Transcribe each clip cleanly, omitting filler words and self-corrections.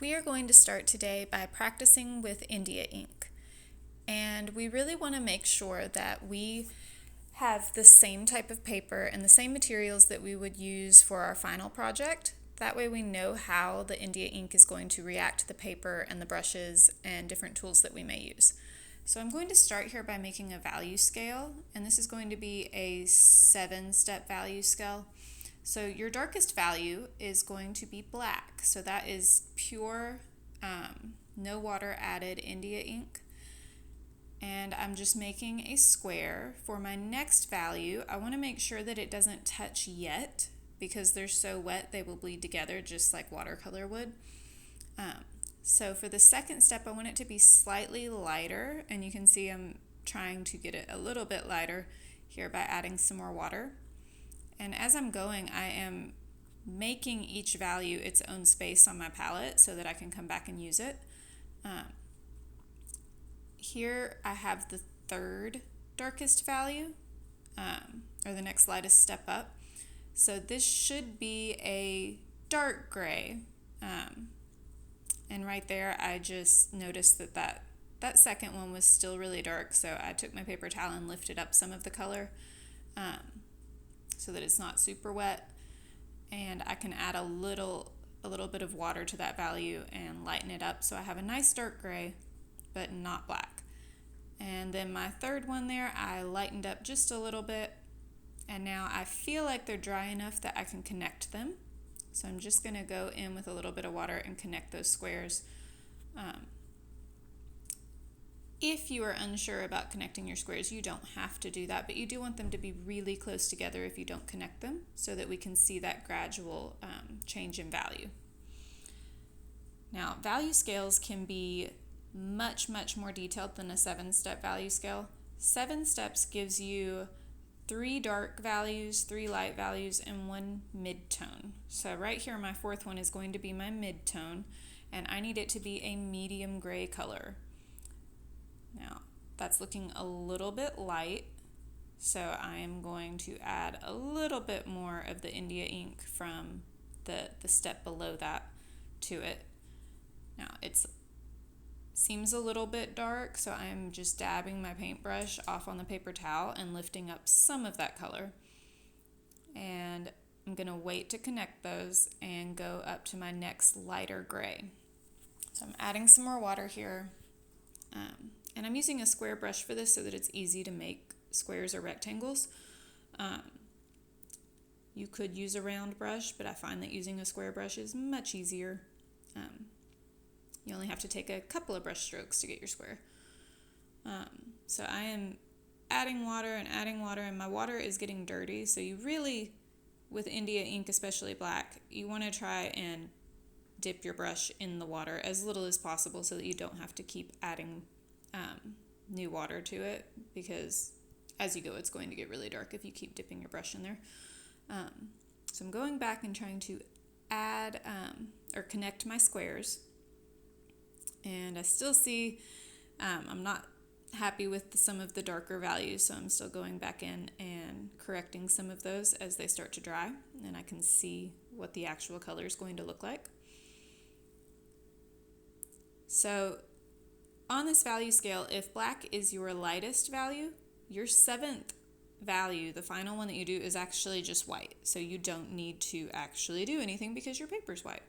We are going to start today by practicing with India ink. And we really want to make sure that we have the same type of paper and the same materials that we would use for our final project. That way we know how the India ink is going to react to the paper and the brushes and different tools that we may use. So I'm going to start here by making a value scale, and this is going to be a 7-step value scale. So your darkest value is going to be black. So that is pure, no water added India ink. And I'm just making a square. For my next value, I want to make sure that it doesn't touch yet because they're so wet they will bleed together just like watercolor would. So for the second step, I want it to be slightly lighter, and you can see I'm trying to get it a little bit lighter here by adding some more water. And as I'm going, I am making each value its own space on my palette so that I can come back and use it. Here I have the third darkest value, or the next lightest step up. So this should be a dark gray. And right there I just noticed that second one was still really dark, so I took my paper towel and lifted up some of the color so that it's not super wet. And I can add a little bit of water to that value and lighten it up so I have a nice dark gray but not black. And then my third one there, I lightened up just a little bit, and now I feel like they're dry enough that I can connect them. So I'm just going to go in with a little bit of water and connect those squares. If you are unsure about connecting your squares, you don't have to do that, but you do want them to be really close together if you don't connect them so that we can see that gradual change in value. Now, value scales can be much more detailed than a 7-step value scale. 7 steps gives you 3 dark values, 3 light values, and 1 mid-tone. So right here, my fourth one is going to be my mid-tone, and I need it to be a medium gray color. Now, that's looking a little bit light, so I am going to add a little bit more of the India ink from the step below that to it. Now, it seems a little bit dark, so I'm just dabbing my paintbrush off on the paper towel and lifting up some of that color. And I'm going to wait to connect those and go up to my next lighter gray. So I'm adding some more water here. And I'm using a square brush for this so that it's easy to make squares or rectangles. You could use a round brush, but I find that using a square brush is much easier. You only have to take a couple of brush strokes to get your square. So I am adding water, and my water is getting dirty. So you really, with India ink, especially black, you want to try and dip your brush in the water as little as possible so that you don't have to keep adding new water to it, because as you go it's going to get really dark if you keep dipping your brush in there. So I'm going back and trying to add or connect my squares, and I still see I'm not happy with some of the darker values, so I'm still going back in and correcting some of those as they start to dry, and I can see what the actual color is going to look like. So on this value scale, if black is your lightest value, your 7th value, the final one that you do, is actually just white. So you don't need to actually do anything because your paper's white.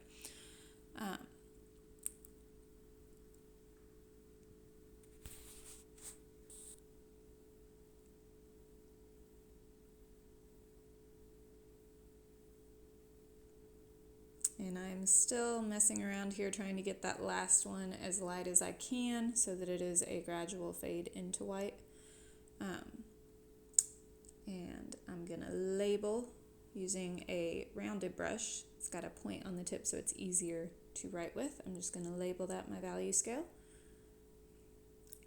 And I'm still messing around here trying to get that last one as light as I can so that it is a gradual fade into white. And I'm going to label using a rounded brush. It's got a point on the tip so it's easier to write with. I'm just going to label that my value scale.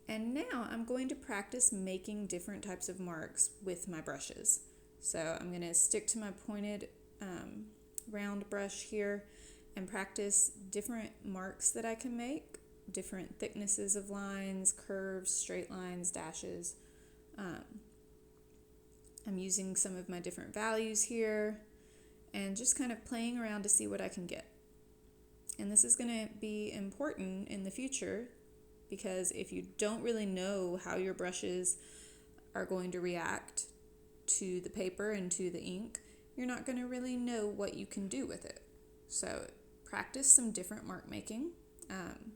And now I'm going to practice making different types of marks with my brushes. So I'm going to stick to my pointed round brush here and practice different marks that I can make, different thicknesses of lines, curves, straight lines, dashes. I'm using some of my different values here and just kind of playing around to see what I can get. And this is going to be important in the future because if you don't really know how your brushes are going to react to the paper and to the ink, you're not going to really know what you can do with it. So practice some different mark making.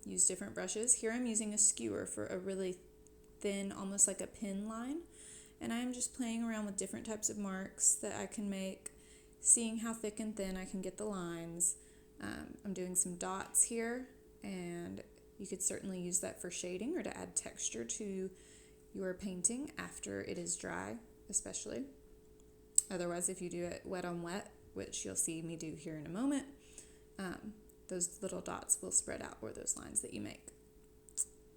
Use different brushes. Here I'm using a skewer for a really thin, almost like a pin line. And I'm just playing around with different types of marks that I can make, seeing how thick and thin I can get the lines. I'm doing some dots here, and you could certainly use that for shading or to add texture to your painting after it is dry, especially. Otherwise, if you do it wet on wet, which you'll see me do here in a moment, those little dots will spread out, or those lines that you make.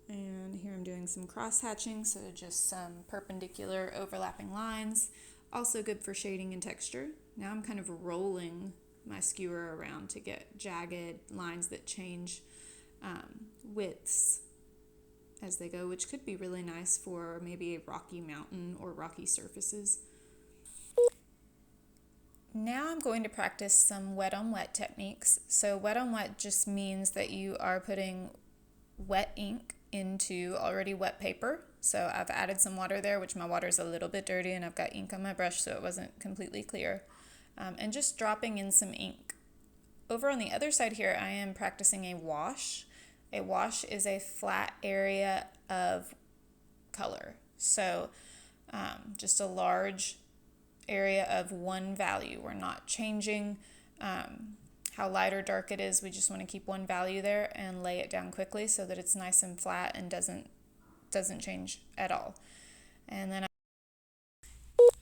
And here I'm doing some cross hatching, so just some perpendicular overlapping lines. Also good for shading and texture. Now I'm kind of rolling my skewer around to get jagged lines that change widths as they go, which could be really nice for maybe a rocky mountain or rocky surfaces. Now I'm going to practice some wet on wet techniques. So wet on wet just means that you are putting wet ink into already wet paper. So I've added some water there, which my water is a little bit dirty, and I've got ink on my brush so it wasn't completely clear. And just dropping in some ink. Over on the other side here, I am practicing a wash. A wash is a flat area of color. So just a large area of one value. We're not changing how light or dark it is. We just want to keep one value there and lay it down quickly so that it's nice and flat and doesn't change at all. And then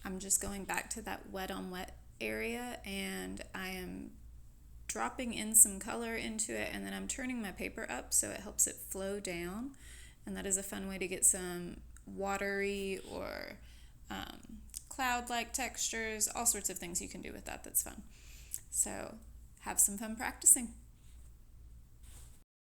I'm just going back to that wet on wet area, and I am dropping in some color into it, and then I'm turning my paper up so it helps it flow down. And that is a fun way to get some watery or cloud-like textures, all sorts of things you can do with that. That's fun. So have some fun practicing.